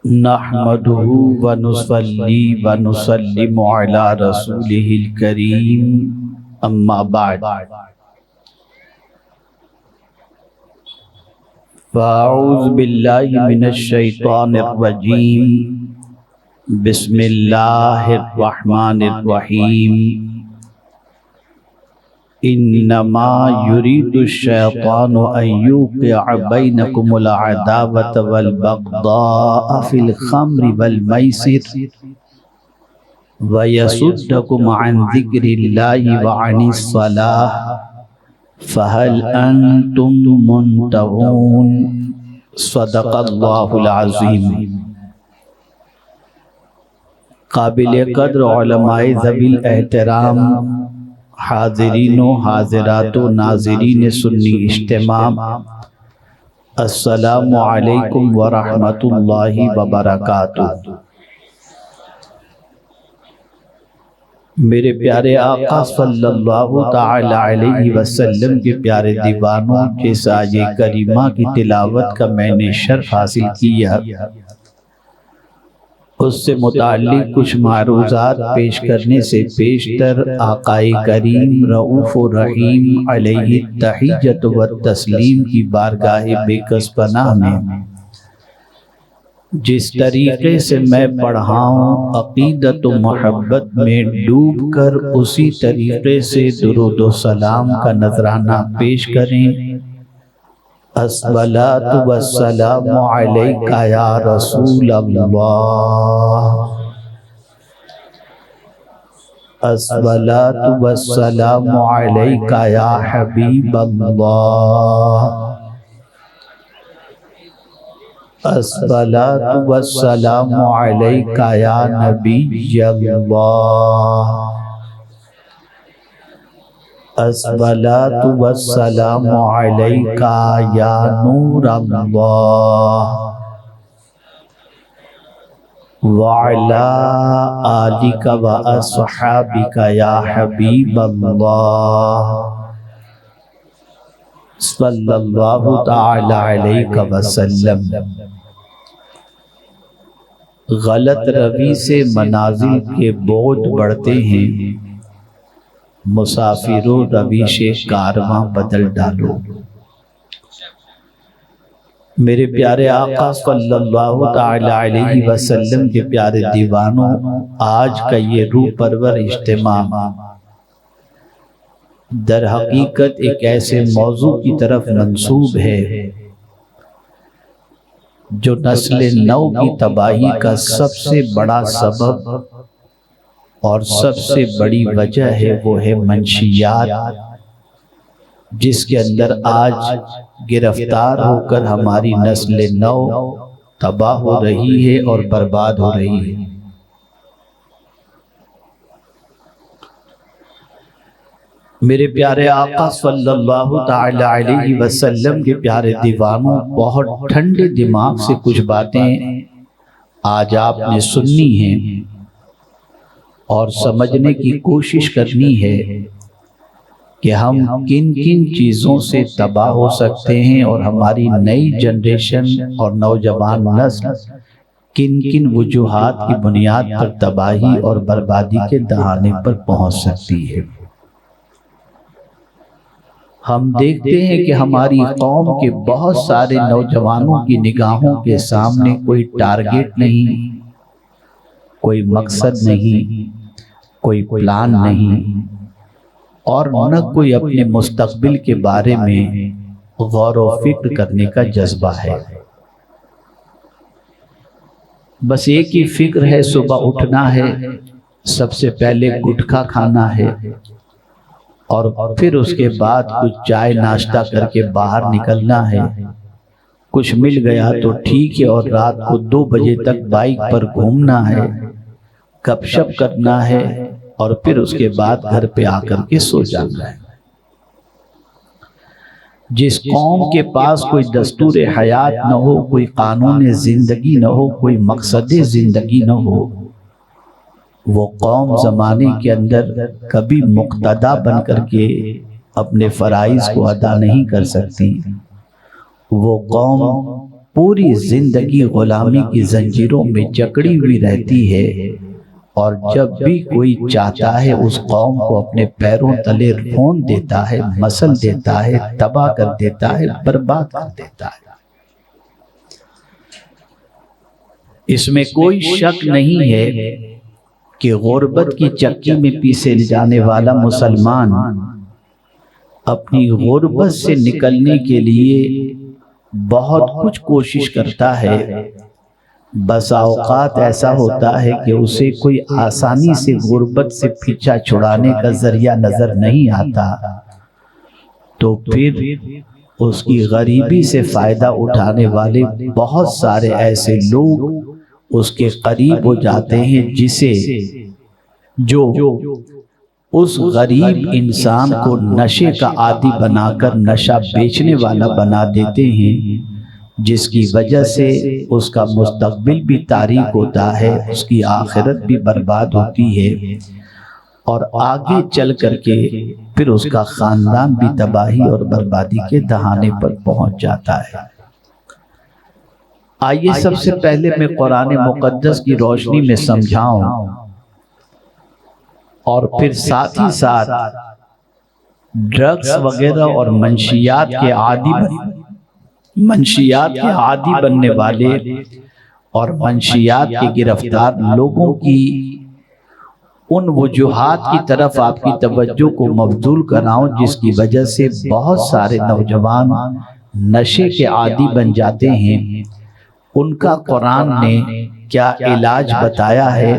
نحمده ونصلي ونسلم على رسوله الكريم اما بعد فاعوذ باللہ من الشیطان الرجیم بسم اللہ الرحمن الرحیم انما يريد الشيطان ان يوقع بينكم العداوة والبغضاء في الخمر والميسر ويصدكم عن ذكر الله وعن الصلاة فهل انتم منتهون صدق اللہ العظیم۔ قابل قدر علماء ذوی الاحترام، حاضرین و حاضرات و ناظرین سنی اجتماع، السلام علیکم ورحمۃ اللہ وبرکاتہ۔ میرے پیارے آقا صلی اللہ تعالی علیہ وسلم کے پیارے دیوانوں کے آیہ کریمہ کی تلاوت کا میں نے شرف حاصل کیا، اس سے متعلق کچھ معروضات پیش کرنے سے پیشتر آقا کریم رؤوف و رحیم علیہ التحیۃ والتسلیم کی بارگاہ بے کس پناہ میں جس طریقے سے میں پڑھا ہوں، عقیدت و محبت میں ڈوب کر اسی طریقے سے درود و سلام کا نذرانہ پیش کریں۔ الصلاۃ والسلام علیک یا رسول اللہ، الصلاۃ والسلام علیک یا حبیب اللہ، الصلاۃ والسلام علیک یا نبی اللہ، الصلاۃ والسلام علیک یا نور اللہ، وعلی آلک و اصحابک یا حبیب اللہ، صلی اللہ تعالی علیہ وسلم۔ غلط روی سے منازل کے بعد بڑھتے ہیں، مسافروں رویش کارواں بدل ڈالو۔ میرے پیارے آقا صلی اللہ تعالی علیہ وسلم کے پیارے دیوانوں، آج کا یہ روح پرور اجتماع در حقیقت ایک ایسے موضوع کی طرف منسوب ہے جو نسل نو کی تباہی کا سب سے بڑا سبب اور سب سے بڑی وجہ ہے، وہ ہے منشیات، جس کے اندر آج گرفتار ہو کر ہماری نسل نو تباہ ہو رہی ہے اور برباد ہو رہی ہے۔ میرے پیارے آقا صلی اللہ تعالی علیہ وسلم کے پیارے دیوانوں، بہت ٹھنڈے دماغ سے کچھ باتیں آج آپ نے سننی ہیں اور سمجھنے کی کوشش کرنی ہے کہ ہم کن کن چیزوں سے تباہ ہو سکتے ہیں اور ہماری نئی جنریشن اور نوجوان نسل کن کن وجوہات کی بنیاد پر تباہی اور بربادی کے دہانے پر پہنچ سکتی ہے۔ ہم دیکھتے ہیں کہ ہماری قوم کے بہت سارے نوجوانوں کی نگاہوں کے سامنے کوئی ٹارگٹ نہیں، کوئی مقصد نہیں، کوئی پلان نہیں، اور نہ کوئی اپنے مستقبل کے بارے میں غور و فکر کرنے کا جذبہ ہے۔ بس ایک ہی فکر ہے، صبح اٹھنا ہے، سب سے پہلے گٹکھا کھانا ہے، اور پھر اس کے بعد کچھ چائے ناشتہ کر کے باہر نکلنا ہے، کچھ مل گیا تو ٹھیک ہے، اور رات کو 2 بجے تک بائک پر گھومنا ہے، گپ شپ کرنا ہے، اور پھر اس کے بعد گھر پہ آ کر کے سو جانا ہے۔ جس قوم کے پاس کوئی دستور حیات نہ ہو، کوئی قانون زندگی نہ ہو، کوئی مقصد زندگی نہ ہو، وہ قوم زمانے کے اندر کبھی مقتدا بن کر کے اپنے فرائض کو ادا نہیں کر سکتی۔ وہ قوم پوری زندگی غلامی کی زنجیروں میں جکڑی ہوئی رہتی ہے، اور جب بھی کوئی چاہتا ہے اس قوم کو اپنے پیروں تلے رون دیتا ہے، مسل دیتا ہے، تباہ کر دیتا ہے، برباد کر دیتا ہے۔ اس میں کوئی شک نہیں ہے کہ غربت کی چکی میں پیسے جانے والا مسلمان اپنی غربت سے نکلنے کے لیے بہت کچھ کوشش کرتا ہے۔ بس اوقات ایسا ہوتا ہے کہ اسے کوئی آسانی سے غربت سے پیچھا چھڑانے کا ذریعہ نظر نہیں آتا، تو پھر اس کی غریبی سے فائدہ اٹھانے والے بہت سارے ایسے لوگ اس کے قریب ہو جاتے ہیں، جسے جو اس غریب انسان کو نشے کا عادی بنا کر نشہ بیچنے والا بنا دیتے ہیں، جس کی وجہ سے اس کا مستقبل بھی تاریک ہوتا ہے، اس کی آخرت بھی برباد ہوتی ہے، اور آگے چل کر کے پھر اس کا خاندان بھی تباہی اور بربادی کے دہانے پر پہنچ جاتا ہے۔ آئیے سب سے پہلے میں قرآن مقدس کی روشنی میں سمجھاؤں، اور پھر ساتھ ہی ساتھ ڈرگز وغیرہ اور منشیات کے عادی بننے والے اور منشیات کے گرفتار لوگوں کی ان وجوہات کی طرف آپ کی توجہ کو مبذول کراؤں، جس کی وجہ سے بہت سارے نوجوان نشے کے عادی بن جاتے ہیں۔ ان کا قرآن نے کیا علاج بتایا ہے،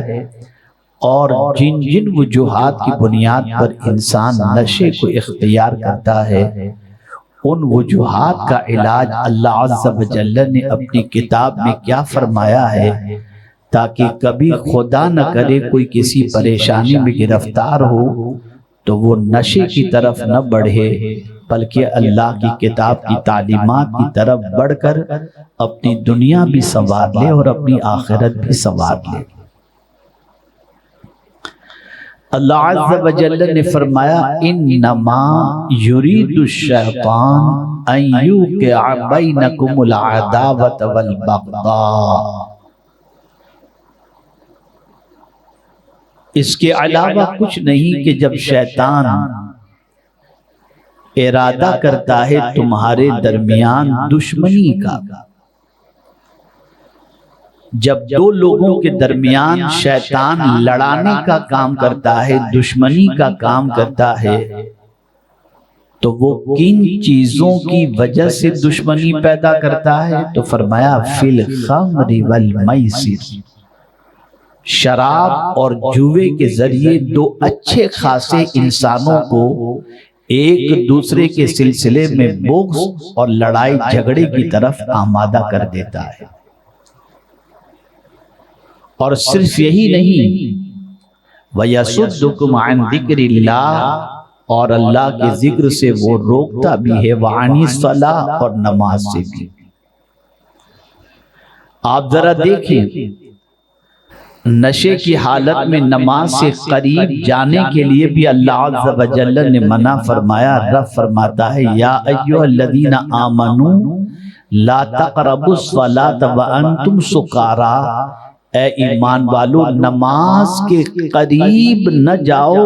اور جن جن وجوہات کی بنیاد پر انسان نشے کو اختیار کرتا ہے، ان وجوہات کا علاج اللہ عز و جل نے اپنی کتاب میں کیا فرمایا ہے، تاکہ کبھی خدا نہ کرے کوئی کسی پریشانی میں گرفتار ہو تو وہ نشے کی طرف نہ بڑھے، بلکہ اللہ کی کتاب کی تعلیمات کی طرف بڑھ کر اپنی دنیا بھی سنوار لے اور اپنی آخرت بھی سنوار لے۔ اللہ عز و جل نے فرمایا انما یرید الشیطان ان یوقع بینکم العداوۃ والبغضاء۔ اس کے علاوہ کچھ نہیں کہ جب شیطان ارادہ کرتا ہے تمہارے درمیان دشمنی کا، جب دو لوگوں کے درمیان شیطان لڑانے کا کام کرتا ہے، دشمنی کا کام کرتا ہے، تو وہ کن چیزوں کی وجہ سے دشمنی پیدا کرتا ہے؟ تو فرمایا فی الخمر والمیسر، شراب اور جوے کے ذریعے دو اچھے خاصے انسانوں کو ایک دوسرے کے سلسلے میں بغض اور لڑائی جھگڑے کی طرف آمادہ کر دیتا ہے۔ اور صرف یہی نہیں، وَيَصُدُّكُمْ عَنْ ذِكْرِ اللَّهِ، اور اللہ کے ذکر سے وہ روکتا بھی ہے، وَعَنِ الصَّلَاةِ، اور نماز سے بھی۔ آپ ذرا دیکھیں، نشے کی حالت میں نماز سے قریب جانے کے لیے بھی اللہ عز و جل نے منع فرمایا۔ رب فرماتا ہے یا ایھا الذین آمنوا لا تقربوا الصلاة وانتم سکارا، اے ایمان والو نماز کے قریب نہ جاؤ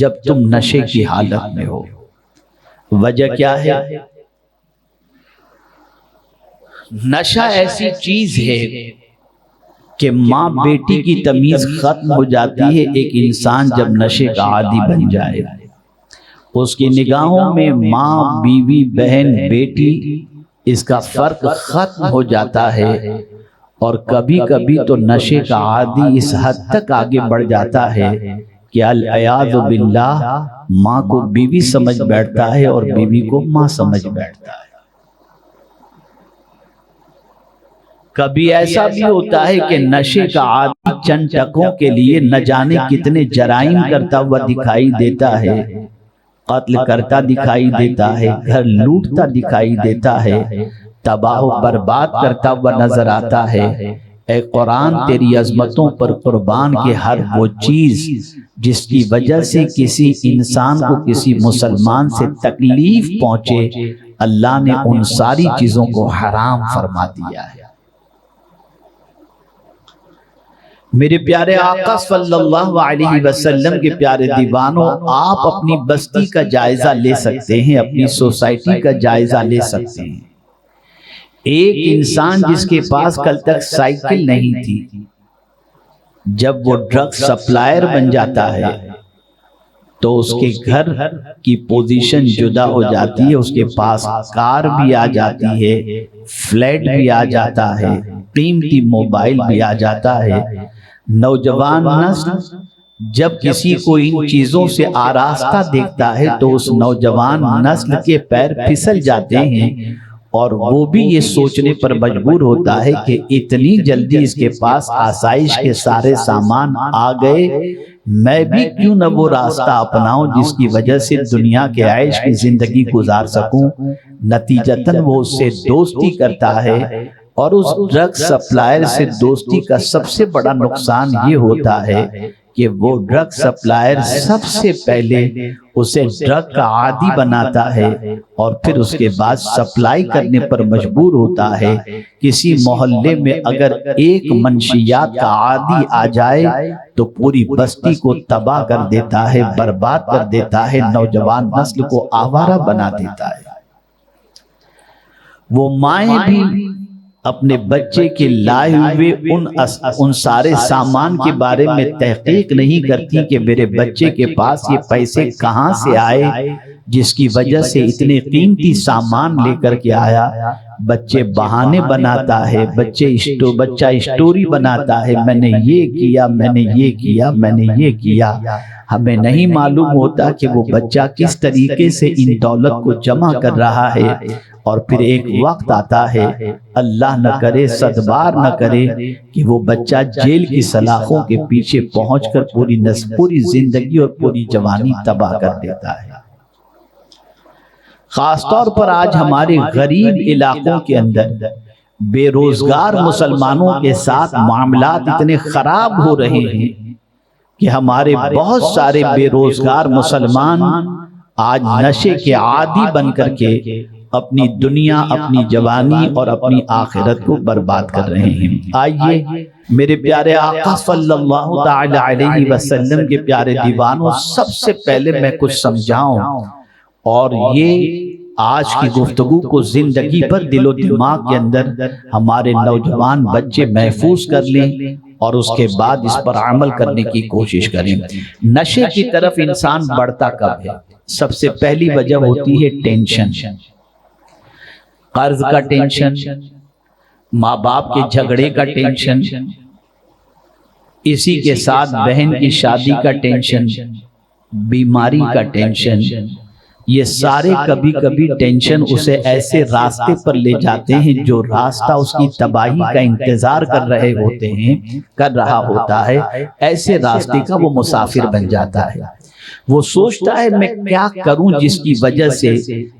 جب تم نشے کی حالت میں ہو۔ وجہ کیا ہے؟ نشہ ایسی چیز ہے کہ ماں بیٹی کی تمیز ختم ہو جاتی ہے۔ ایک انسان جب نشے کا عادی بن جائے، اس کی نگاہوں میں ماں، بیوی، بہن، بیٹی، اس کا فرق ختم ہو جاتا ہے، اور کبھی کبھی تو نشے کا عادی اس حد تک آگے بڑھ جاتا ہے کہ العیاذ باللہ ماں کو بیوی سمجھ بیٹھتا ہے اور بیوی کو ماں سمجھ بیٹھتا ہے۔ کبھی ایسا بھی ہوتا ہے کہ نشے کا عادی چند ٹکوں کے لیے نہ جانے کتنے جرائم کرتا ہوا دکھائی دیتا ہے، قتل کرتا دکھائی دیتا ہے، گھر لوٹتا دکھائی دیتا ہے، تباہ و برباد کرتا ہوا نظر آتا ہے۔ اے قرآن تیری عظمتوں پر قربان کے ہر وہ چیز جس کی وجہ سے کسی انسان کو، کسی مسلمان سے تکلیف پہنچے، اللہ نے ان ساری چیزوں کو حرام فرما دیا ہے۔ میرے پیارے آقا صلی اللہ علیہ وسلم کے پیارے دیوانوں، آپ اپنی بستی کا جائزہ لے سکتے ہیں، اپنی سوسائٹی کا جائزہ لے سکتے ہیں۔ ایک انسان جس کے پاس کل تک سائیکل نہیں تھی، جب وہ ڈرگ سپلائر بن جاتا ہے تو اس کے گھر کی پوزیشن جدا ہو جاتی ہے، اس کے پاس کار بھی آ جاتی ہے، فلیٹ بھی آ جاتا ہے، قیمتی موبائل بھی آ جاتا ہے۔ نوجوان نسل جب کسی کو ان چیزوں سے آراستہ دیکھتا ہے تو اس نوجوان نسل کے پیر پھسل جاتے ہیں، اور وہ بھی یہ سوچنے پر مجبور ہوتا ہے کہ اتنی جلدی اس کے پاس آسائش کے سارے سامان آ گئے، میں بھی کیوں نہ وہ راستہ اپناؤں جس کی وجہ سے دنیا کے عیش کی زندگی گزار سکوں۔ نتیجتاً وہ اس سے دوستی کرتا ہے، اور اس ڈرگ سپلائر سے دوستی کا سب سے بڑا نقصان یہ ہوتا ہے کہ وہ ڈرگ سپلائر سب سے پہلے اسے ڈرگ کا عادی بناتا ہے، اور پھر اس کے بعد سپلائی کرنے پر مجبور ہوتا ہے۔ کسی محلے میں اگر ایک منشیات کا عادی آ جائے تو پوری بستی کو تباہ کر دیتا ہے، برباد کر دیتا ہے، نوجوان نسل کو آوارہ بنا دیتا ہے۔ وہ مائیں بھی اپنے بچے کے لائے ہوئے ان سارے سامان کے بارے میں تحقیق نہیں کرتی کہ میرے بچے کے پاس یہ پیسے کہاں سے آئے جس کی وجہ سے اتنے قیمتی سامان لے کر کے آیا۔ بچے بہانے بناتا ہے، بچہ اسٹوری بناتا ہے، میں نے یہ کیا، میں نے یہ کیا، میں نے یہ کیا۔ ہمیں نہیں معلوم ہوتا کہ وہ بچہ کس طریقے سے ان دولت کو جمع کر رہا ہے، اور پھر ایک وقت آتا ہے، اللہ نہ کرے، صدبار نہ کرے، کہ وہ بچہ جیل کی سلاخوں کے پیچھے پہنچ کر پوری زندگی اور پوری جوانی تباہ کر دیتا ہے۔ خاص طور پر آج ہمارے غریب علاقوں کے اندر بے روزگار مسلمانوں کے ساتھ معاملات اتنے خراب ہو رہے ہیں کہ ہمارے بہت سارے بے روزگار مسلمان آج نشے کے عادی بن کر کے اپنی دنیا، اپنی جوانی اور اپنی آخرت کو برباد کر رہے ہیں۔ آئیے میرے پیارے آقا صلی اللہ تعالی علیہ وسلم کے پیارے دیوانوں، سب سے پہلے میں کچھ سمجھاؤں، اور یہ آج کی گفتگو کو زندگی پر دل و دماغ کے اندر ہمارے نوجوان بچے محفوظ کر لیں، اور اس کے بعد اس پر عمل کرنے کی کوشش کریں۔ نشے کی طرف انسان بڑھتا کب ہے؟ سب سے پہلی وجہ ہوتی ہے ٹینشن، قرض کا ٹینشن، ماں باپ کے جھگڑے کا ٹینشن، اسی کے ساتھ بہن کی شادی کا ٹینشن، بیماری کا ٹینشن۔ یہ سارے کبھی کبھی ٹینشن اسے ایسے راستے پر لے جاتے ہیں جو راستہ اس کی تباہی کا انتظار کر رہا ہوتا ہے، ایسے راستے کا وہ مسافر بن جاتا ہے۔ وہ سوچتا ہے میں کیا کروں جس کی وجہ سے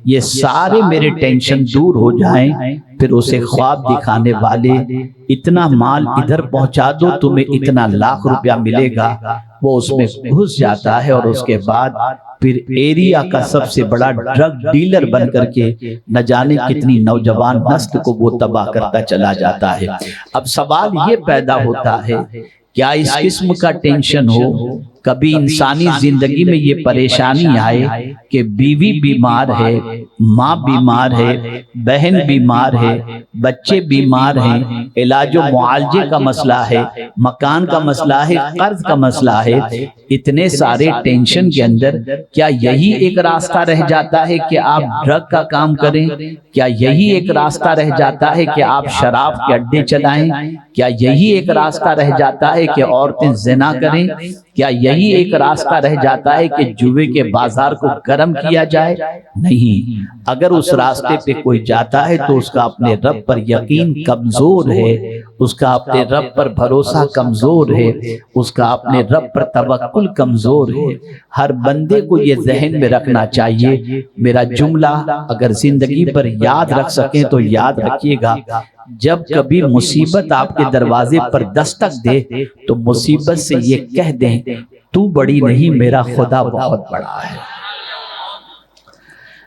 یہ سارے میرے ٹینشن دور ہو جائیں، پھر اسے خواب دکھانے والے اتنا مال ادھر پہنچا دو تمہیں اتنا لاکھ روپیہ ملے گا، وہ اس میں گھس جاتا ہے، اور اس کے بعد پھر ایریا کا سب سے بڑا ڈرگ ڈیلر بن کر کے نہ جانے کتنی نوجوان نسل کو وہ تباہ کرتا چلا جاتا ہے۔ اب سوال یہ پیدا ہوتا ہے، کیا اس قسم کا ٹینشن ہو؟ کبھی انسانی زندگی میں یہ پریشانی آئے کہ بیوی بیمار ہے، ماں بیمار ہے، بہن بیمار ہے، بچے بیمار ہیں، علاج و معالجے کا مسئلہ ہے، مکان کا مسئلہ ہے، قرض کا مسئلہ ہے، اتنے سارے ٹینشن کے اندر کیا یہی ایک راستہ رہ جاتا ہے کہ آپ ڈرگ کا کام کریں؟ کیا یہی ایک راستہ رہ جاتا ہے کہ آپ شراب کے اڈے چلائیں؟ کیا یہی ایک راستہ رہ جاتا ہے کہ عورتیں زنا کریں؟ کیا یہی ایک راستہ رہ جاتا ہے کہ جوے کے بازار کو گرم کیا جائے؟ نہیں، اگر اس راستے پہ کوئی جاتا ہے تو اس کا اپنے رب پر یقین کمزور ہے، اس کا اپنے رب پر بھروسہ کمزور ہے، اس کا اپنے رب پر توکل کمزور ہے۔ ہر بندے کو یہ ذہن میں رکھنا چاہیے، میرا جملہ اگر زندگی پر یاد رکھ سکیں تو یاد رکھیے گا، جب کبھی مصیبت آپ کے دروازے پر دستک دے تو مصیبت سے یہ کہہ دیں تو بڑی نہیں، میرا خدا بہت بڑا ہے۔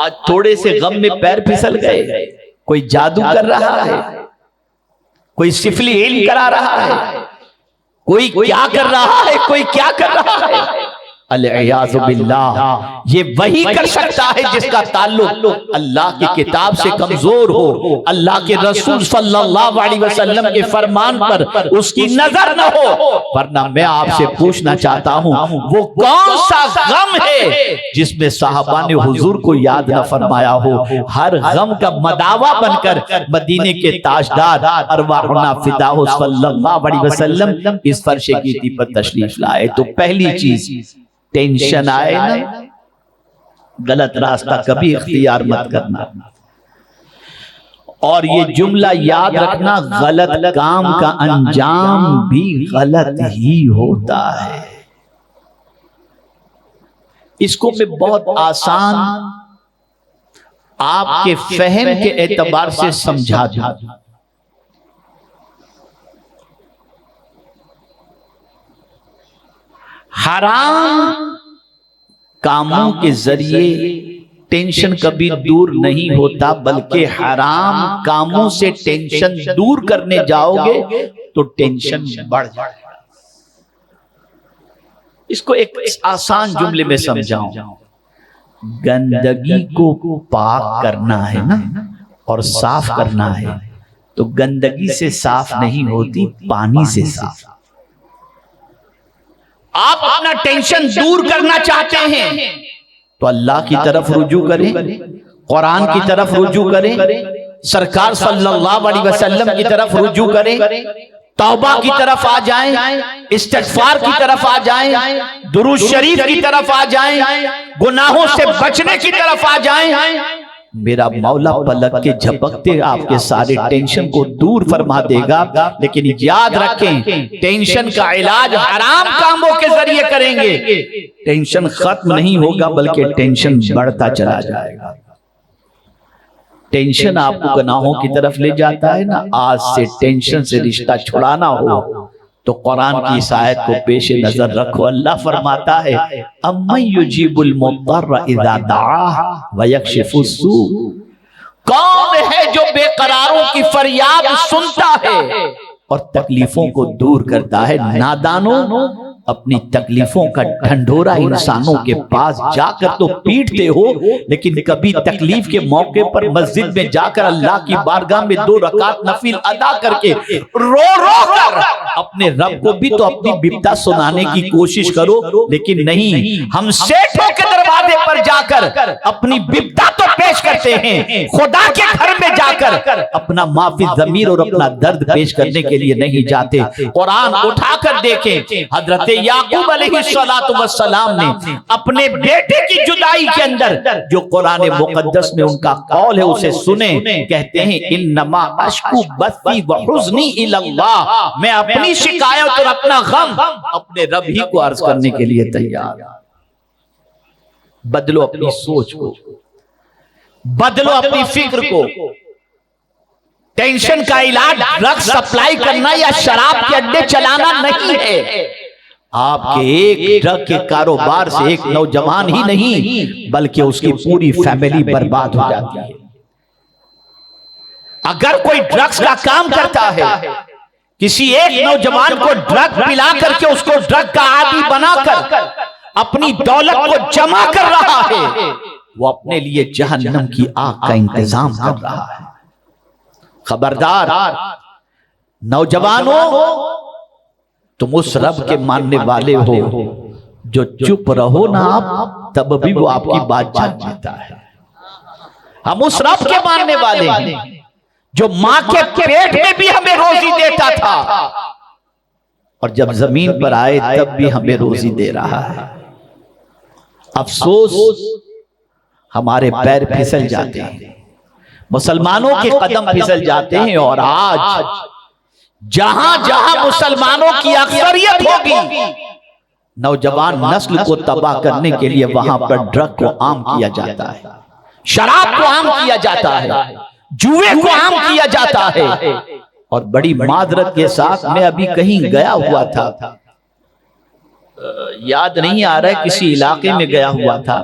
آج تھوڑے سے غم میں پیر پھسل گئے، کوئی جادو کر رہا ہے، کوئی سفلی علم کرا رہا ہے، کوئی کیا کر رہا ہے، کوئی کیا کر رہا ہے۔ العیاذ باللہ، یہ وہی کر سکتا ہے جس کا تعلق اللہ کی کتاب سے کمزور ہو، اللہ کے رسول صلی اللہ علیہ وسلم کے فرمان پر اس کی نظر نہ ہو۔ ورنہ میں آپ سے پوچھنا چاہتا ہوں، وہ کون سا غم ہے جس میں صحابہ نے حضور کو یاد نہ فرمایا ہو؟ ہر غم کا مداوا بن کر مدینے کے تاجدار ارواحنا فداہ صلی اللہ علیہ وسلم اس فرش گیتی پر تشریف لائے۔ تو پہلی چیز، ٹینشن آئے نا، غلط راستہ کبھی اختیار مت کرنا۔ اور یہ جملہ یاد رکھنا، غلط کام کا انجام بھی غلط ہی ہوتا ہے۔ اس کو میں بہت آسان آپ کے فہم کے اعتبار سے سمجھا دوں۔ حرام کاموں کے ذریعے ٹینشن کبھی دور نہیں ہوتا، بلکہ حرام کاموں سے ٹینشن دور کرنے جاؤ گے تو ٹینشن بڑھ جائے گا۔ اس کو ایک آسان جملے میں سمجھاؤں، گندگی کو پاک کرنا ہے نا اور صاف کرنا ہے، تو گندگی سے صاف نہیں ہوتی، پانی سے صاف۔ آپ اپنا ٹینشن دور کرنا چاہتے ہیں تو اللہ کی طرف رجوع کریں، قرآن کی طرف رجوع کریں، سرکار صلی اللہ علیہ وسلم کی طرف رجوع کریں، توبہ کی طرف آ جائیں، استغفار کی طرف آ جائیں، درود شریف کی طرف آ جائیں، گناہوں سے بچنے کی طرف آ جائیں۔ میرا مولا پلک کے جھپکتے آپ کے سارے ٹینشن کو دور فرما دے گا۔ لیکن یاد رکھیں، ٹینشن کا علاج حرام کاموں کے ذریعے کریں گے، ٹینشن ختم نہیں ہوگا بلکہ ٹینشن بڑھتا چلا جائے گا۔ ٹینشن آپ کو گناہوں کی طرف لے جاتا ہے نا، آج سے ٹینشن سے رشتہ چھڑانا ہو تو قرآن کی اس آیت کو پیش نظر رکھو۔ اللہ فرماتا ہے، اَمَّن يُجِيبُ الْمُضْطَرَّ اِذَا دَعَاهُ وَيَكْشِفُ السُّوءَ، کون ہے جو بے قراروں کی فریاد سنتا ہے اور تکلیفوں کو دور کرتا ہے؟ نادانوں، اپنی تکلیفوں کا ڈھنڈورا انسانوں کے پاس جا کر تو پیٹتے ہو، لیکن کبھی تکلیف کے موقع پر مسجد میں جا کر اللہ کی بارگاہ میں 2 رکعت نفل ادا کر کے رو رو کر اپنے رب کو بھی تو اپنی بپتا سنانے کی کوشش کرو۔ لیکن نہیں، ہم سیٹھوں کے دروازے پر جا کر اپنی بپتا تو پیش کرتے ہیں، خدا کے گھر میں جا کر اپنا معافی ضمیر اور اپنا درد پیش کرنے کے لیے نہیں جاتے۔ قرآن اٹھا کر دیکھیں، حضرت یعقوب علیہ السلام نے اپنے بیٹے کی جدائی کے اندر جو قرآن مقدس میں ان کا قول ہے اسے سنیں، کہتے ہیں انما اشکو بثی وحزنی الی اللہ، میں اپنی شکایت اور اپنا غم اپنے رب ہی کو عرض کرنے کے لیے تیار۔ بدلو اپنی سوچ کو، بدلو اپنی فکر کو۔ ٹینشن کا علاج ڈرگ سپلائی کرنا یا شراب کے اڈے چلانا نہیں ہے۔ آپ کے ایک ڈرگ کے کاروبار سے ایک نوجوان ہی نہیں بلکہ اس کی پوری فیملی برباد ہو جاتی ہے۔ اگر کوئی ڈرگز کا کام کرتا ہے، کسی ایک نوجوان کو ڈرگ پلا کر کے اس کو ڈرگ کا عادی بنا کر اپنی دولت کو جمع کر رہا ہے، وہ اپنے لیے جہنم کی آگ کا انتظام کر رہا ہے۔ خبردار نوجوانوں، تم اس رب کے ماننے والے ہو جو چپ رہو نا آپ تب بھی وہ آپ کی بات جان لیتا ہے۔ ہم اس رب کے ماننے والے ہیں جو ماں کے پیٹ میں بھی ہمیں روزی دیتا تھا اور جب زمین پر آئے تب بھی ہمیں روزی دے رہا ہے۔ افسوس ہمارے پیر پھسل جاتے ہیں، مسلمانوں کے قدم پھسل جاتے ہیں، اور آج جہاں جہاں مسلمانوں کی اکثریت ہوگی، نوجوان نسل کو تباہ کرنے کے لیے وہاں پر ڈرگ کو عام کیا جاتا ہے، شراب کو عام کیا جاتا ہے، جوئے کو عام کیا جاتا ہے۔ اور بڑی معذرت کے ساتھ میں ابھی کہیں گیا ہوا تھا، یاد نہیں آ رہا ہے، کسی علاقے میں گیا ہوا تھا،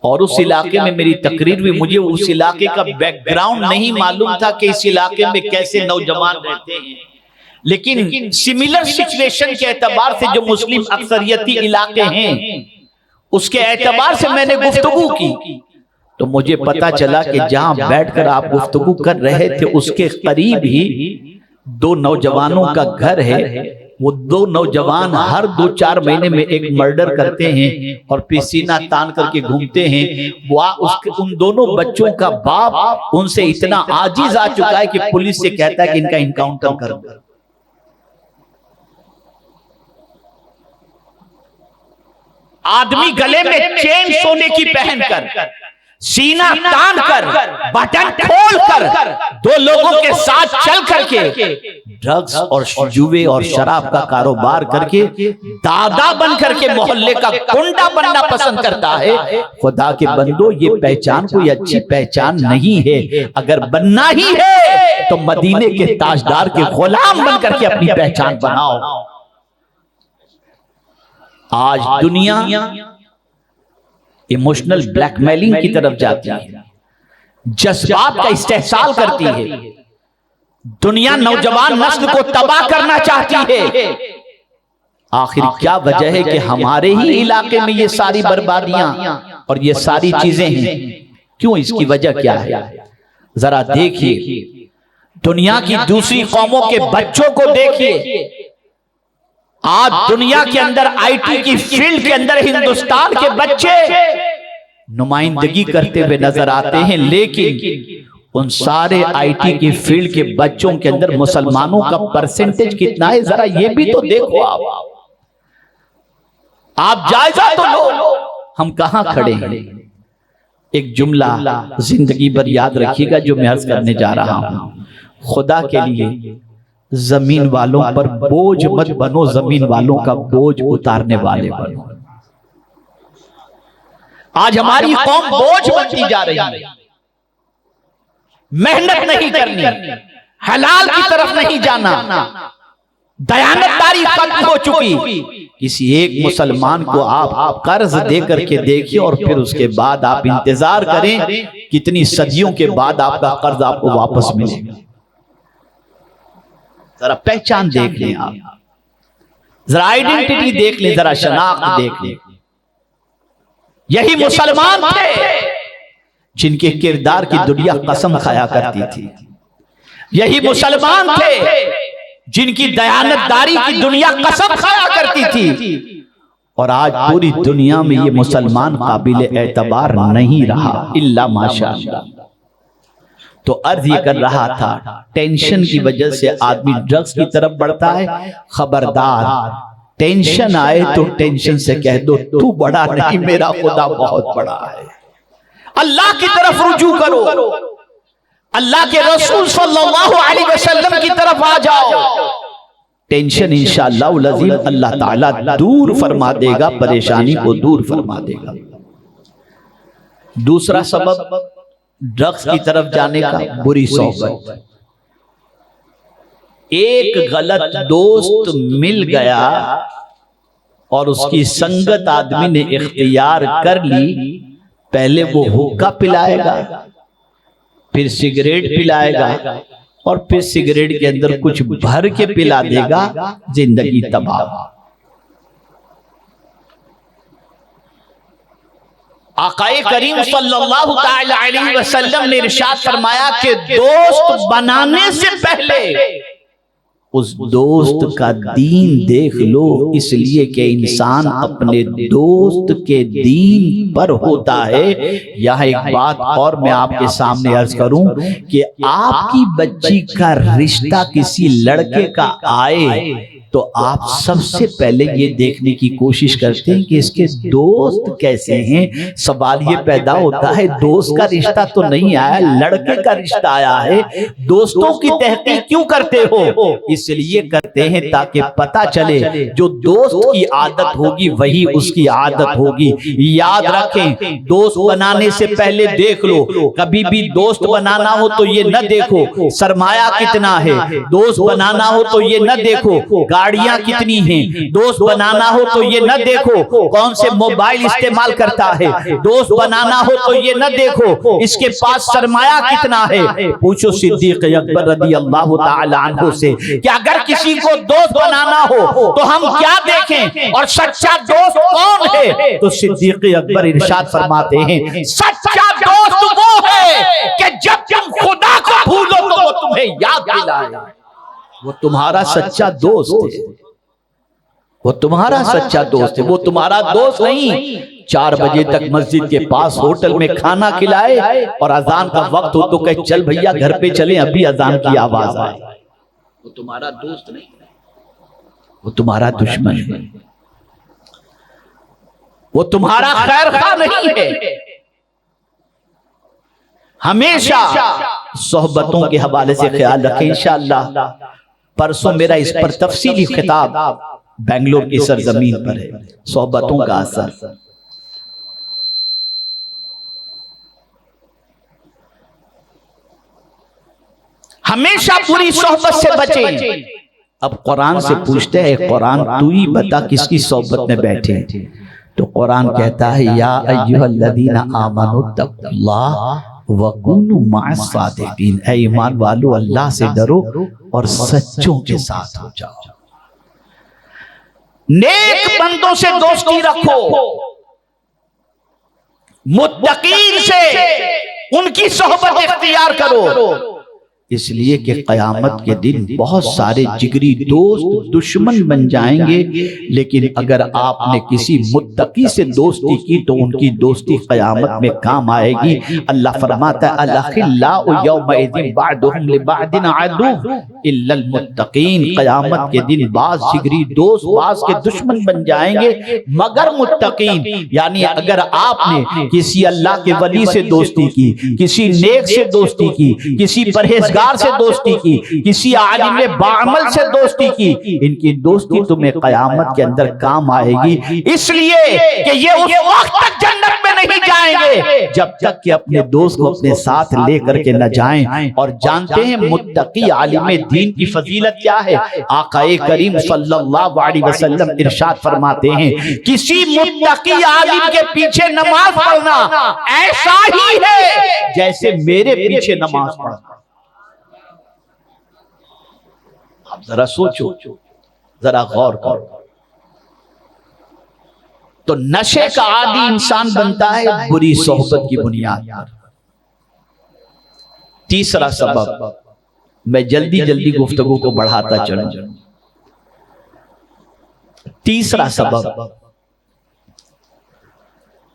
اور اس علاقے میں میری تقریر بھی، مجھے اس علاقے کا بیک گراؤنڈ نہیں معلوم تھا کہ اس علاقے میں کیسے نوجوان رہتے ہیں، لیکن سملر سچویشن کے اعتبار سے جو مسلم اکثریتی علاقے ہیں اس کے اعتبار سے میں نے گفتگو کی، تو مجھے پتا چلا کہ جہاں بیٹھ کر آپ گفتگو کر رہے تھے اس کے قریب ہی 2 نوجوانوں کا گھر ہے۔ وہ 2 نوجوان ہر 2-4 مہینے میں ایک مرڈر کرتے ہیں اور پھر سینہ تان کر کے گھومتے ہیں۔ ان دونوں بچوں کا باپ ان سے اتنا عاجز آ چکا ہے کہ پولیس سے کہتا ہے کہ ان کا انکاؤنٹر کر دو۔ آدمی گلے میں چین سونے کی پہن کر، سینہ تان کر، بٹن کھول کر، 2 لوگوں کے ساتھ چل کر کے ڈرگز اور جوے اور شراب کا کاروبار کر کے دادا بن کر کے محلے کا گنڈا بننا پسند کرتا ہے۔ خدا کے بندو، یہ پہچان کوئی اچھی پہچان نہیں ہے۔ اگر بننا ہی ہے تو مدینے کے تاجدار کے غلام بن کر کے اپنی پہچان بناؤ۔ آج دنیا ایموشنل بلیک میلنگ کی طرف جاتی ہے، جذبات کا استحصال کرتی ہے، دنیا نوجوان نسل کو تباہ کرنا چاہتی ہے۔ آخر کیا وجہ ہے کہ ہمارے ہی علاقے میں یہ ساری بربادیاں اور یہ ساری چیزیں ہیں؟ کیوں؟ اس کی وجہ کیا ہے؟ ذرا دیکھیے، دنیا کی دوسری قوموں کے بچوں کو دیکھیے۔ آج دنیا کے اندر آئی ٹی کی فیلڈ کے اندر ہندوستان کے بچے نمائندگی کرتے ہوئے نظر آتے ہیں، لیکن ان سارے آئی ٹی کی فیلڈ کے بچوں کے اندر مسلمانوں کا پرسنٹیج کتنا ہے؟ ذرا یہ بھی تو دیکھو، آپ جائزہ تو لو، ہم کہاں کھڑے ہیں؟ ایک جملہ زندگی بھر یاد رکھیے گا جو میں عرض کرنے جا رہا ہوں، خدا کے لیے زمین والوں پر بوجھ مت بنو، زمین والوں کا بوجھ اتارنے والے بنو۔ آج ہماری قوم بوجھ بنتی جا رہی ہے، محنت نہیں کرنی، حلال کی طرف نہیں جانا، دیانتداری ختم ہو چکی۔ کسی ایک مسلمان کو آپ قرض دے کر کے دیکھیں اور پھر اس کے بعد آپ انتظار کریں کتنی صدیوں کے بعد آپ کا قرض آپ کو واپس ملے گا۔ ذرا پہچان دیکھ لیں، آپ ذرا آئیڈینٹی دیکھ لیں، ذرا شناخت دیکھ لیں۔ یہی مسلمان تھے جن کے کردار کی دنیا قسم کھایا کرتی تھی، یہی مسلمان تھے جن کی دیانتداری کی دنیا قسم کھایا کرتی تھی، اور آج پوری دنیا میں یہ مسلمان قابل اعتبار نہیں رہا الا ماشاءاللہ۔ تو عرض یہ کر رہا تھا، ٹینشن کی وجہ سے آدمی ڈرگز کی طرف بڑھتا ہے۔ خبردار، ٹینشن آئے تو ٹینشن سے کہہ دو تو بڑا نہیں، میرا خدا بہت بڑا ہے۔ اللہ کی طرف رجوع کرو، اللہ کے رسول صلی اللہ علیہ وسلم کی طرف آ جاؤ، ٹینشن انشاءاللہ العظیم اللہ تعالیٰ دور فرما دے گا، پریشانی کو دور فرما دے گا۔ دوسرا سبب ڈرگز کی طرف جانے کا، بری صحبت۔ ایک غلط دوست مل گیا اور اس کی سنگت آدمی نے اختیار کر لی، پہلے وہ حقہ پلائے گا، پھر سگریٹ پلائے گا، اور پھر سگریٹ کے اندر کچھ بھر کے پلا دے گا، زندگی تباہ۔ آقا کریم صلی اللہ تعالی علیہ وسلم نے ارشاد فرمایا کہ دوست بنانے سے پہلے اس دوست کا دین دیکھ لو، اس لیے کہ انسان اپنے دوست کے دین پر ہوتا ہے۔ یہاں ایک بات اور میں آپ کے سامنے عرض کروں کہ آپ کی بچی کا رشتہ کسی لڑکے کا آئے تو آپ سب سے پہلے یہ دیکھنے کی کوشش کرتے ہیں کہ اس کے دوست کیسے ہیں۔ سوال یہ پیدا ہوتا ہے، دوست کا رشتہ تو نہیں آیا، لڑکے کا رشتہ آیا ہے، دوستوں کی تحقیق کیوں کرتے ہو؟ اس اس لیے کرتے ہیں تاکہ پتہ چلے جو دوست کی عادت ہوگی وہی اس کی عادت ہوگی. یاد رکھیں دوست بنانے سے پہلے دیکھ لو. کبھی بھی دوست بنانا ہو تو یہ نہ دیکھو سرمایہ کتنا ہے, دوست بنانا ہو تو یہ نہ دیکھو گاڑیاں کتنی ہیں, دوست بنانا ہو تو یہ نہ دیکھو کون سے موبائل استعمال کرتا ہے, دوست بنانا ہو تو یہ نہ دیکھو اس کے پاس سرمایہ کتنا ہے. پوچھو صدیق اکبر رضی اللہ تعالی عنہ سے کہ اگر کسی کو دوست بنانا ہو تو ہم کیا دیکھیں اور سچا دوست کون ہے؟ تو صدیق اکبر ارشاد فرماتے ہیں سچا دوست وہ ہے کہ جب تم خدا کو بھولو تو وہ تمہیں یاد دلائے. وہ تمہارا سچا دوست ہے, وہ تمہارا سچا دوست ہے, وہ تمہارا دوست نہیں 4 بجے تک مسجد کے پاس ہوٹل میں کھانا کھلائے اور اذان کا وقت ہو تو کہے چل بھیا گھر پہ چلیں ابھی اذان کی آواز آئے. وہ تمہارا دوست نہیں, وہ تمہارا دشمن ہے, وہ تمہارا خیر خواہ نہیں ہے. ہمیشہ صحبتوں کے حوالے سے خیال رکھیں. انشاءاللہ پرسوں میرا اس پر تفصیلی خطاب بنگلور کی سرزمین پر ہے, صحبتوں کا اثر. ہمیشہ بری صحبت سے بچیں. اب قرآن سے پوچھتے ہیں قرآن تو ہی بتا کس کی صحبت میں بیٹھے, تو قرآن کہتا ہے یا ایھا الذین آمنوا اتقوا اللہ وَكُونُوا مَعَ الصَّادِقِينَ, اے ایمان والو اللہ سے ڈرو اور سچوں کے ساتھ ہو جاؤ. نیک بندوں سے دوستی رکھو, متقین سے ان کی صحبت اختیار کرو. اس لیے کہ قیامت کے دن بہت سارے جگری دوست دشمن بن جائیں گے, لیکن اگر آپ نے کسی متقی سے دوستی کی تو ان کی دوستی قیامت میں کام آئے گی. اللہ فرماتا ہے الاخلاء یومئذ بعضهم لبعض عدو الا المتقین, قیامت کے دن بعض جگری دوست بعض کے دشمن بن جائیں گے مگر متقین. یعنی اگر آپ نے کسی اللہ کے ولی سے دوستی کی, کسی نیک سے دوستی کی, کسی پرہیزگار سے دوستی کی, کسی عالم باعمل سے دوستی کی, ان کی دوستی تمہیں قیامت کے اندر کام آئے گی. اس لیے کہ یہ اس وقت تک جنت میں نہیں جائیں گے جب تک کہ اپنے دوست کو اپنے ساتھ لے کر کے نہ جائیں. اور جانتے ہیں متقی عالم دین کی فضیلت کیا ہے؟ آقا کریم صلی اللہ علیہ وسلم ارشاد فرماتے ہیں کسی متقی عالم کے پیچھے نماز پڑھنا ایسا ہی ہے جیسے میرے پیچھے نماز پڑھنا. اب ذرا سوچو, ذرا غور کرو. تو نشے کا عادی انسان بنتا ہے بری صحبت کی بنیاد پر. تیسرا سبب, میں جلدی گفتگو کو بڑھاتا چلوں. تیسرا سبب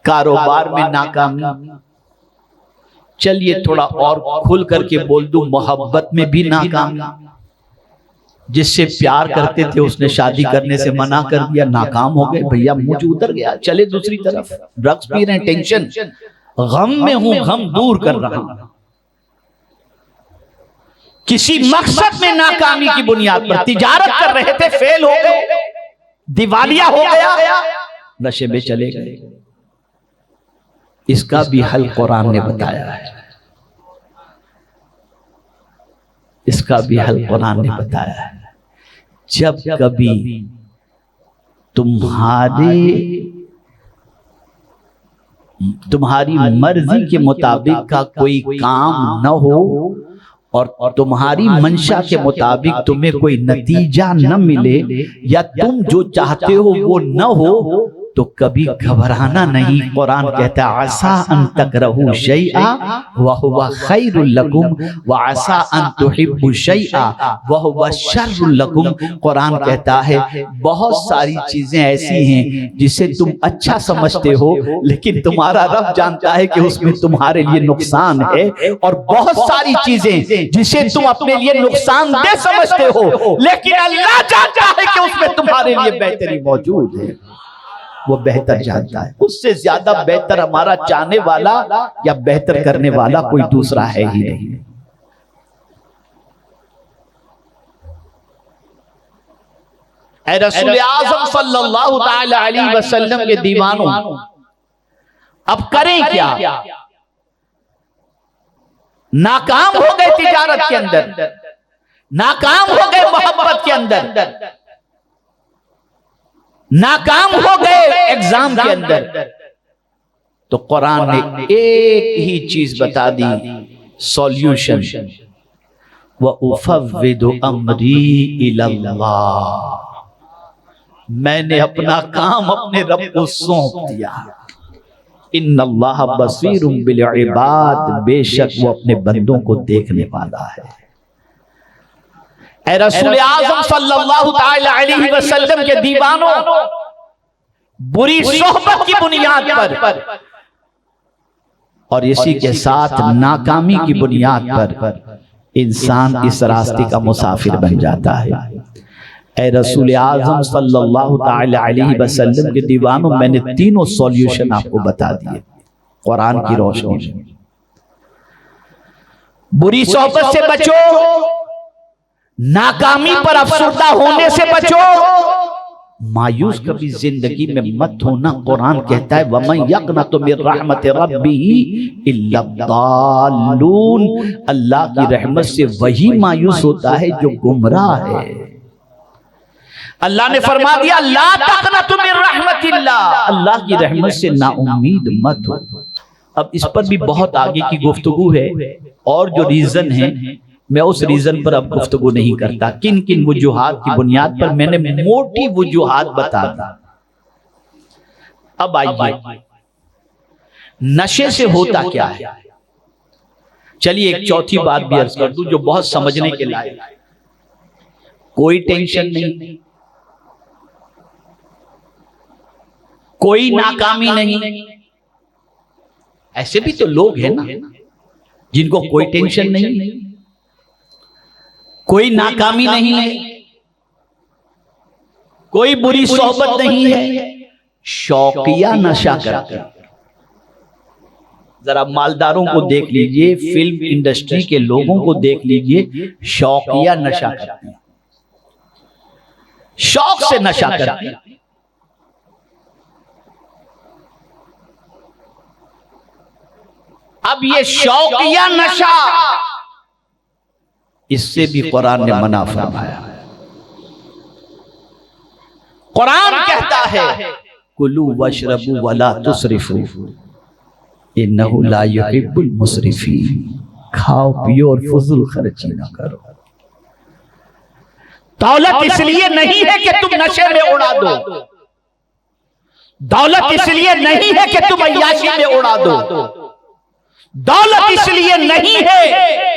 کاروبار میں ناکامی. چلیے تھوڑا اور کھل کر کے بول دوں, محبت میں بھی ناکامی. جس سے پیار کرتے تھے اس نے شادی کرنے سے منع کر دیا, ناکام ہو گئے, بھیا مجھ ادھر گیا, چلے دوسری طرف. ڈرگز پی رہے ہیں, ٹینشن, غم میں ہوں, غم دور کر رہا ہوں. کسی مقصد میں ناکامی کی بنیاد پر تجارت کر رہے تھے, فیل ہو گئے, دیوالیہ ہو گیا, نشے میں چلے گئے. اس کا بھی حل قرآن نے بتایا ہے, اس کا بھی حل قرآن نے بتایا ہے. جب کبھی تمہاری مرضی کے مطابق کا کوئی کام نہ ہو اور تمہاری منشا کے مطابق تمہیں کوئی نتیجہ نہ ملے یا تم جو چاہتے ہو وہ نہ ہو تو کبھی گھبرانا نہیں. قرآن کہتا ہے عَسَىٰ أَن تَكْرَهُوا شَيْئًا وَهُوَ خَيْرٌ لَكُمْ وَعَسَىٰ أَن تُحِبُّوا شَيْئًا وَهُوَ شَرٌّ لَكُمْ. قرآن کہتا ہے بہت ساری چیزیں ایسی ہیں جسے تم اچھا سمجھتے ہو لیکن تمہارا رب جانتا ہے کہ اس میں تمہارے لیے نقصان ہے, اور بہت ساری چیزیں جسے تم اپنے لیے نقصان دہ سمجھتے ہو لیکن اللہ جانتا ہے کہ اس میں تمہارے لیے بہتری موجود ہے. وہ بہتر جانتا ہے. اس سے زیادہ بہتر ہمارا چاہنے والا یا بہتر کرنے والا کوئی دوسرا ہے ہی نہیں. اے رسول اعظم صلی اللہ تعالی علیہ وسلم کے دیوانوں، اب کریں کیا؟ ناکام ہو گئے تجارت کے اندر، ناکام ہو گئے محبت کے اندر، ناکام ہو گئے ایگزام کے اندر، تو قرآن نے ایک ہی چیز بتا دی، سولیوشن، وَأُفَوِّضُ أَمْرِي إِلَى اللَّهِ، میں نے اپنا کام اپنے رب کو سونپ دیا۔ ان اللہ بصیر بالعباد، بے شک وہ اپنے بندوں کو دیکھنے والا ہے۔ اے رسول اعظم صلی اللہ تعالی علیہ وسلم کے دیوانوں، بری صحبت کی بنیاد پر اور اسی کے ساتھ ناکامی کی بنیاد پر انسان اس راستے کا مسافر بن جاتا ہے۔ اے رسول اعظم صلی اللہ تعالی علیہ وسلم کے دیوانوں، میں نے تینوں سولیوشن آپ کو بتا دیے قرآن کی روشنی میں۔ بری صحبت سے بچو، ناکامی پر افسردہ ہونے سے بچو، مایوس کبھی زندگی میں مت ہونا۔ قرآن کہتا ہے وَمَن يَقْنَطُ مِن رَحْمَتِ رَبِّهِ إِلَّا الضَّالُّونَ، اللہ کی رحمت سے وہی مایوس ہوتا ہے جو گمراہ ہے۔ اللہ نے فرما دیا لا تقنطوا من رحمت اللہ، اللہ کی رحمت سے نا امید مت ہو۔ اب اس پر بھی بہت آگے کی گفتگو ہے، اور جو ریزن ہے میں اس ریزن پر اب گفتگو نہیں کرتا۔ کن کن وجوہات کی بنیاد پر میں نے موٹی وجوہات بتا دی۔ اب آئیے نشے سے ہوتا کیا ہے؟ چلیے ایک چوتھی بات بھی عرض کر دوں جو بہت سمجھنے کے لائق ہے۔ کوئی ٹینشن نہیں، کوئی ناکامی نہیں۔ ایسے بھی تو لوگ ہیں نا جن کو کوئی ٹینشن نہیں، کوئی ناکامی نہیں ہے، کوئی بری صحبت نہیں ہے، شوقیہ نشہ کرتے ہیں۔ ذرا مالداروں کو دیکھ لیجئے، فلم انڈسٹری کے لوگوں کو دیکھ لیجئے، شوقیہ نشہ کرتے ہیں، شوق سے نشہ کرتے ہیں۔ اب یہ شوقیہ نشہ، اس سے بھی قرآن نے منع فرمایا۔ قرآن کہتا ہے کلوا واشربوا ولا تسرفوا انہ لا یحب المسرفین، کھاؤ پیو اور فضول خرچی نہ کرو۔ دولت اس لیے نہیں ہے کہ تم نشے میں اڑا دو، دولت اس لیے نہیں ہے کہ تم عیاشی میں اڑا دو، دولت اس لیے نہیں ہے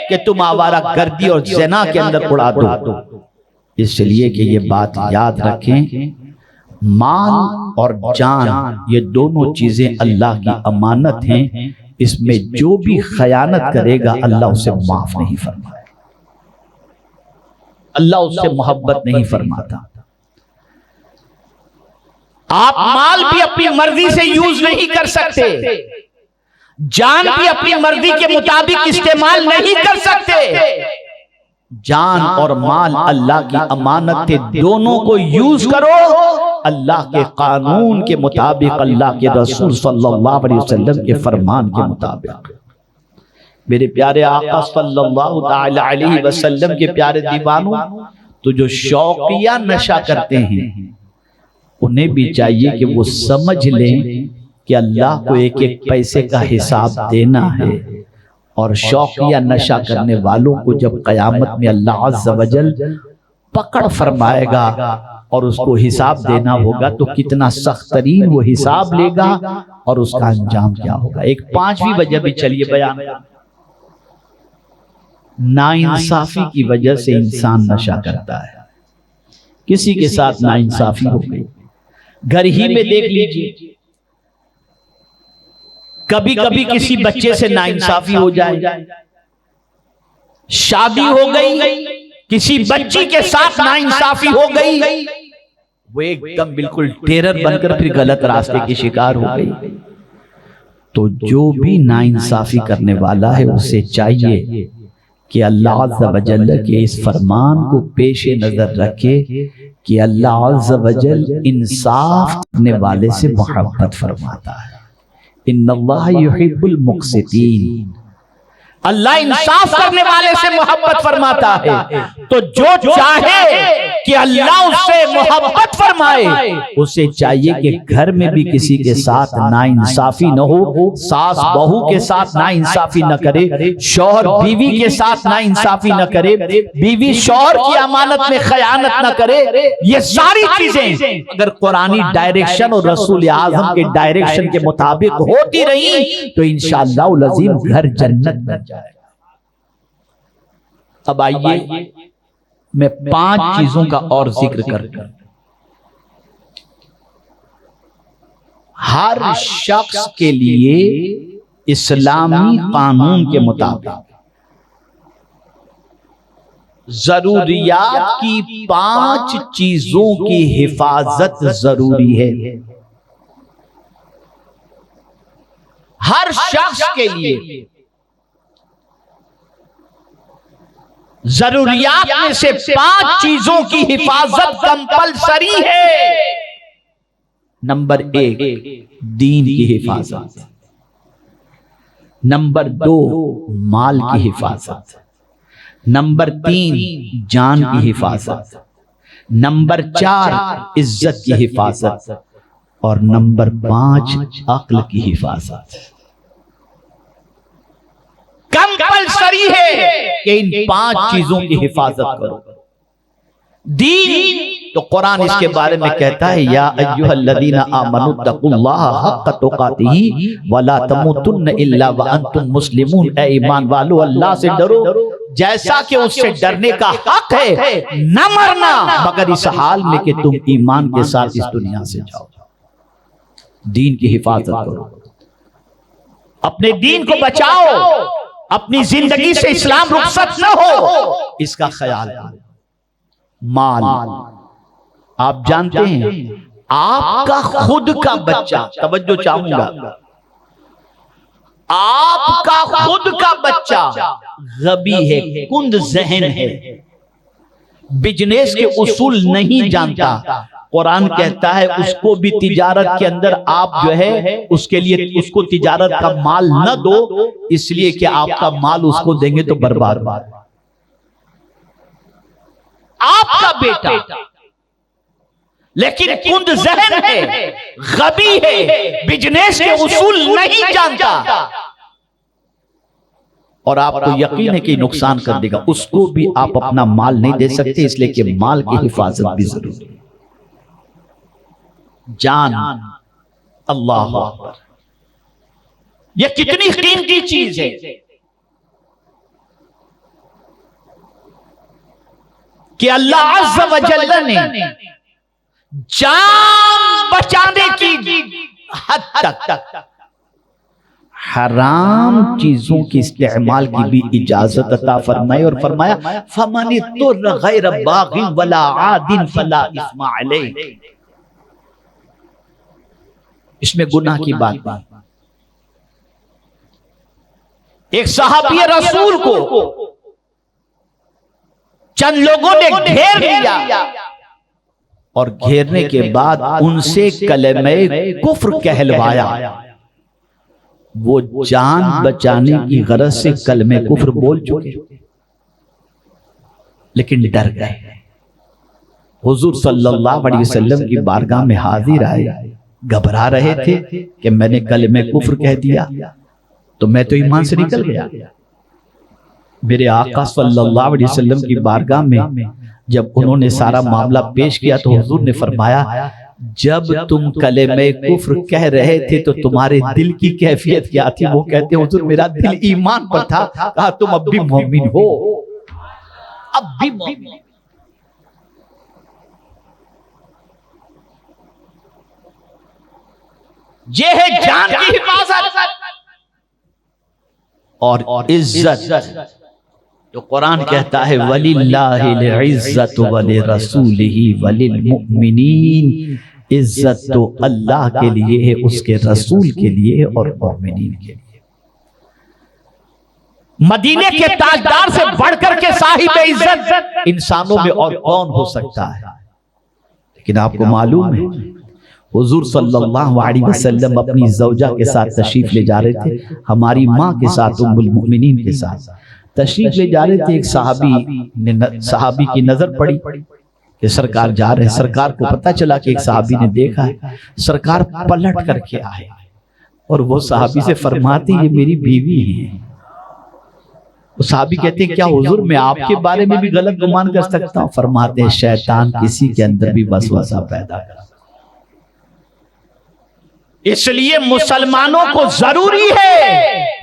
کہ تم آوارہ گردی اور زنا کے اندر اڑا دو، اس لیے کہ یہ بات یاد رکھیں مال اور جان یہ دونوں چیزیں اللہ کی امانت ہیں، اس میں جو بھی خیانت کرے گا اللہ اسے معاف نہیں فرمائے، اللہ اس سے محبت نہیں فرماتا۔ آپ مال بھی اپنی مرضی سے یوز نہیں کر سکتے، جان بھی اپنی مرضی کے مطابق استعمال نہیں کر سکتے۔ جان اور مال اللہ کی امانت تھے، دونوں کو یوز کرو اللہ کے قانون کے مطابق، اللہ کے رسول صلی اللہ علیہ وسلم کے فرمان کے مطابق۔ میرے پیارے آقا صلی اللہ تعالی علیہ وسلم کے پیارے دیوانوں، تو جو شوقیہ نشہ کرتے ہیں انہیں بھی چاہیے کہ وہ سمجھ لیں کہ اللہ کو ایک ایک پیسے کا حساب دینا ہے، اور شوقیہ نشہ کرنے والوں کو جب قیامت میں اللہ عز و جل پکڑ فرمائے گا اور اس کو حساب دینا ہوگا تو کتنا سخت ترین وہ حساب لے گا اور اس کا انجام کیا ہوگا۔ ایک پانچویں وجہ بھی چلیے بیان کریں۔ ناانصافی کی وجہ سے انسان نشہ کرتا ہے، کسی کے ساتھ ناانصافی ہو گئی، گھر ہی میں دیکھ لیجیے، کبھی کبھی کسی بچے سے ناانصافی ہو جائے، شادی ہو گئی کسی بچی کے ساتھ ناانصافی ہو گئی، وہ ایک دم بالکل ٹیرر بن کر پھر غلط راستے کی شکار ہو گئی۔ تو جو بھی ناانصافی کرنے والا ہے اسے چاہیے کہ اللہ عز و جل کے اس فرمان کو پیش نظر رکھے کہ اللہ عز و جل انصاف کرنے والے سے محبت فرماتا ہے۔ ان اللہ یحب المقسطین، اللہ انصاف کرنے والے سے محبت فرماتا ہے۔ تو جو چاہے کہ اللہ اس سے محبت فرمائے، اسے چاہیے کہ گھر میں بھی کسی کے ساتھ ناانصافی نہ ہو، ساس بہو کے ساتھ ناانصافی نہ کرے، شوہر بیوی کے ساتھ ناانصافی نہ کرے، بیوی شوہر کی امانت میں خیانت نہ کرے۔ یہ ساری چیزیں اگر قرآنی ڈائریکشن اور رسول اعظم کے ڈائریکشن کے مطابق ہوتی رہی تو انشاءاللہ العظیم گھر جنت بن جائے۔ اب آئیے میں 5 چیزوں کا اور ذکر کرتا ہوں۔ ہر شخص کے لیے اسلامی قانون کے مطابق ضروریات کی 5 چیزوں کی حفاظت ضروری ہے۔ ہر شخص کے لیے ضروریات میں سے 5 چیزوں کی حفاظت کمپلسری ہے۔ نمبر 1 دین کی حفاظت، نمبر 2 مال کی حفاظت، نمبر 3 جان کی حفاظت، نمبر 4 عزت کی حفاظت، اور نمبر 5 عقل کی حفاظت۔ کمپلسری ہے کہ ان 5 چیزوں کی حفاظت کرو۔ دین تو قرآن اس کے بارے میں کہتا ہے یا ایھا الذین آمنوا اتقوا اللہ حق تقاتہ ولا تموتن الا وانتم مسلمون، اے ایمان والو اللہ سے ڈرو جیسا کہ اس سے ڈرنے کا حق ہے، نہ مرنا مگر اس حال میں کہ تم ایمان کے ساتھ اس دنیا سے جاؤ۔ دین کی حفاظت کرو، اپنے دین کو بچاؤ، اپنی زندگی سے اسلام رخصت نہ ہو، اس کا خیال کرو۔ مال، آپ جانتے ہیں آپ کا خود کا بچہ، توجہ چاہوں گا، آپ کا خود کا بچہ غبی ہے، کند ذہن ہے، بزنس کے اصول نہیں جانتا، قرآن کہتا ہے اس کو بھی تجارت کے اندر آپ جو ہے اس کے لیے اس کو تجارت کا مال نہ دو، اس لیے کہ آپ کا مال اس کو دیں گے تو برباد۔ آپ کا بیٹا لیکن کند ذہن ہے، غبی ہے، بزنس کے اصول نہیں جانتا، اور آپ کو یقین ہے کہ نقصان کر دے گا، اس کو بھی آپ اپنا مال نہیں دے سکتے، اس لیے کہ مال کی حفاظت بھی ضروری ہے۔ جان، اللہ اکبر، یہ کتنی قیمتی چیز ہے کہ اللہ عز و جل نے جان بچانے کی حد تک حرام چیزوں کی استعمال کی بھی اجازت عطا فرمائی، اور فرمایا فَمَنِ اضْطُرَّ غَيْرَ بَاغٍ وَلَا عَادٍ فَلَا إِثْمَ عَلَيْهِ۔ اس میں گناہ کی بات نہیں۔ ایک صحابی رسول کو چند لوگوں نے گھیر لیا، اور گھیرنے کے بعد ان سے کلمہ کفر کہلوایا، وہ جان بچانے کی غرض سے کلمہ کفر بول چکے لیکن ڈر گئے۔ حضور صلی اللہ علیہ وسلم کی بارگاہ میں حاضر آئے، گھبرا رہے تھے کہ میں نے کلمہ کفر کہہ دیا تو میں تو ایمان سے نکل گیا۔ میرے آقا صلی اللہ علیہ وسلم کی بارگاہ میں جب انہوں نے سارا معاملہ پیش کیا تو حضور نے فرمایا جب تم کلمہ کفر کہہ رہے تھے تو تمہارے دل کی کیفیت کیا تھی؟ وہ کہتے ہیں حضور میرا دل ایمان پر تھا۔ کہا تم اب بھی مومن ہو، اب بھی مومن۔ یہ ہے جان کی حفاظت اور عزت۔ تو قرآن کہتا ہے وَلِلَّهِ الْعِزَّةُ وَلِرَسُولِهِ وَلِلْمُؤْمِنِينَ، عزت تو اللہ کے لیے ہے، اس کے رسول کے لیے اور مومنین کے لیے۔ مدینے کے تاجدار سے بڑھ کر کے صاحب عزت انسانوں میں اور کون ہو سکتا ہے؟ لیکن آپ کو معلوم ہے حضور صلی اللہ علیہ وسلم اپنی زوجہ کے ساتھ تشریف لے جا رہے تھے، ہماری ماں کے ساتھ ام المؤمنین کے ساتھ تشریف لے جا رہے تھے. ایک صحابی کی نظر پڑی کہ سرکار جا رہے ہیں. سرکار کو پتا چلا کہ ایک صحابی نے دیکھا ہے. سرکار پلٹ کر کے آئے اور وہ صحابی سے فرماتے ہیں یہ میری بیوی ہیں. وہ صحابی کہتے ہیں کیا حضور میں آپ کے بارے میں بھی غلط گمان کر سکتا ہوں؟ فرماتے ہیں شیطان کسی کے اندر بھی وسوسہ پیدا کرتا. اس لیے مسلمانوں کو ضروری ہے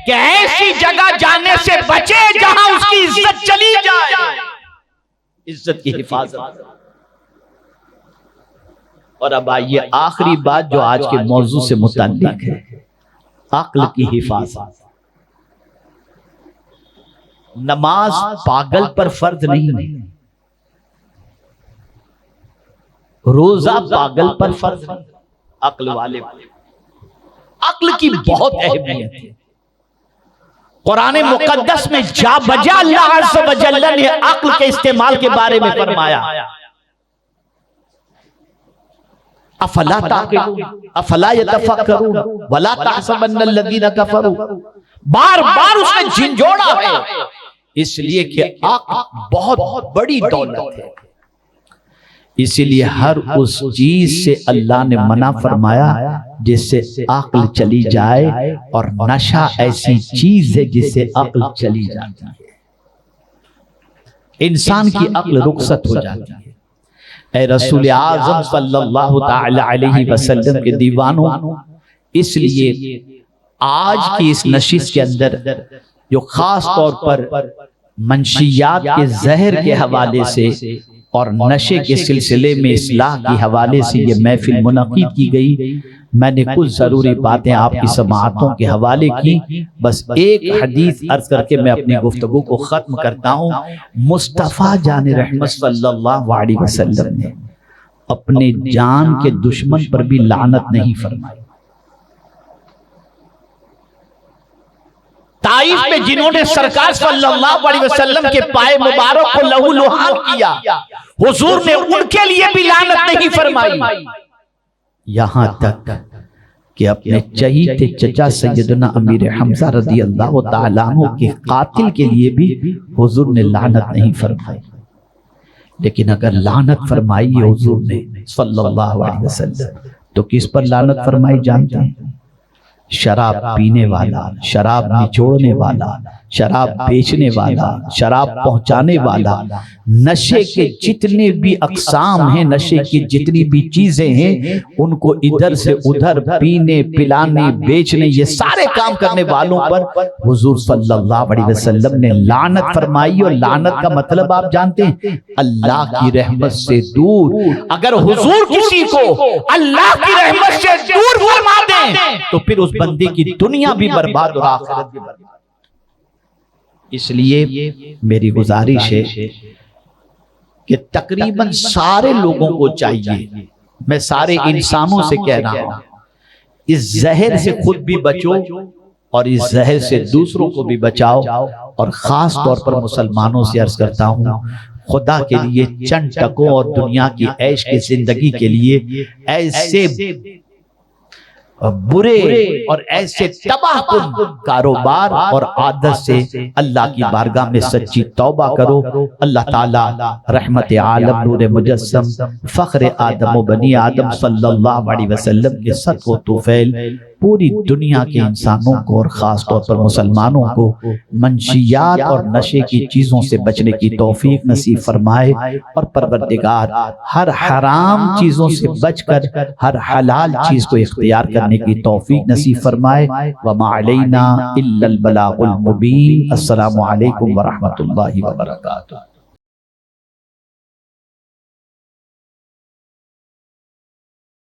کہ ایسی جگہ جانے سے بچے جہاں اس کی عزت چلی جائے. عزت کی حفاظت. اور اب آئیے آخری بات جو آج کے موضوع سے متعلق ہے، عقل کی حفاظت. نماز پاگل پر فرض نہیں ہے، روزہ پاگل پر فرض نہیں، عقل والے. عقل کی بہت اہمیت ہے. قرآن مقدس میں جا بجا اللہ عز و جل نے عقل کے استعمال کے بارے میں فرمایا افلا تعقلون افلا يتفکرون ولا تحسبن الذین کفروا. بار بار اس نے جھنجھوڑا ہے اس لیے کہ عقل بہت بڑی دولت ہے. اسی لیے ہر اس چیز سے اللہ نے منع فرمایا جس سے عقل چلی جائے، اور نشہ ایسی چیز ہے جس سے عقل چلی جاتی ہے، انسان کی عقل رخصت ہو جاتی ہے. اے رسول اعظم صلی اللہ تعالی علیہ وسلم کے دیوانوں، اس لیے آج کی اس نشست کے اندر جو خاص طور پر منشیات کے زہر کے حوالے سے اور نشے کے سلسلے میں اصلاح کے حوالے سے یہ محفل منعقد کی گئی، میں نے کچھ ضروری باتیں آپ کی سماعتوں کے حوالے کی. بس ایک حدیث عرض کر کے میں اپنی گفتگو کو ختم کرتا ہوں. مصطفیٰ جان رحمت صلی اللہ علیہ وسلم نے اپنے جان کے دشمن پر بھی لعنت نہیں فرمائی. طائف میں جنہوں نے سرکار صلی اللہ علیہ وسلم کے پائے مبارک کو لہو لہان کیا، حضور نے ان کے لیے بھی لعنت نہیں فرمائی. یہاں تک کہ اپنے چہیتے چچا سیدنا امیر حمزہ رضی اللہ تعالیٰ عنہ کے قاتل کے لیے بھی حضور نے لعنت نہیں فرمائی. لیکن اگر لعنت فرمائی ہے حضور نے صلی اللہ علیہ وسلم تو کس پر لعنت فرمائی جانتے ہیں؟ شراب پینے والا، شراب نچوڑنے والا، شراب بیچنے والا، شراب پہنچانے والا، نشے کے جتنے بھی اقسام ہیں، نشے کی جتنی بھی چیزیں ہیں، ان کو ادھر سے ادھر پینے پلانے بیچنے یہ سارے کام کرنے والوں پر حضور صلی اللہ علیہ وسلم نے لعنت فرمائی. اور لعنت کا مطلب آپ جانتے ہیں، اللہ کی رحمت سے دور. اگر حضور کسی کو اللہ کی رحمت سے دور فرما دیں تو پھر اس بندے کی دنیا بھی برباد اور آخرت بھی برباد. اس لیے میری گزارش ہے کہ تقریباً سارے لوگوں کو چاہیے، میں سارے انسانوں سے کہہ رہا ہوں، اس زہر سے خود بھی بچو اور اس زہر سے دوسروں کو بھی بچاؤ. اور خاص طور پر مسلمانوں سے عرض کرتا ہوں، خدا کے لیے چند ٹکوں اور دنیا کی عیش کی زندگی کے لیے ایسے برے اور ایسے تباہ کن کاروبار اور عادت سے اللہ کی بارگاہ میں سچی توبہ کرو. اللہ تعالی رحمت عالم نور مجسم فخر آدم و بنی آدم صلی اللہ علیہ وسلم کے صدق و طفیل پوری دنیا کے انسانوں کو اور خاص طور پر مسلمانوں کو منشیات اور نشے کی چیزوں سے بچنے کی توفیق نصیب فرمائے. اور پروردگار ہر حرام چیزوں سے بچ کر ہر حلال چیز کو اختیار کرنے کی توفیق نصیب فرمائے. وما علینا الا البلاغ المبین. السلام علیکم ورحمۃ اللہ وبرکاتہ.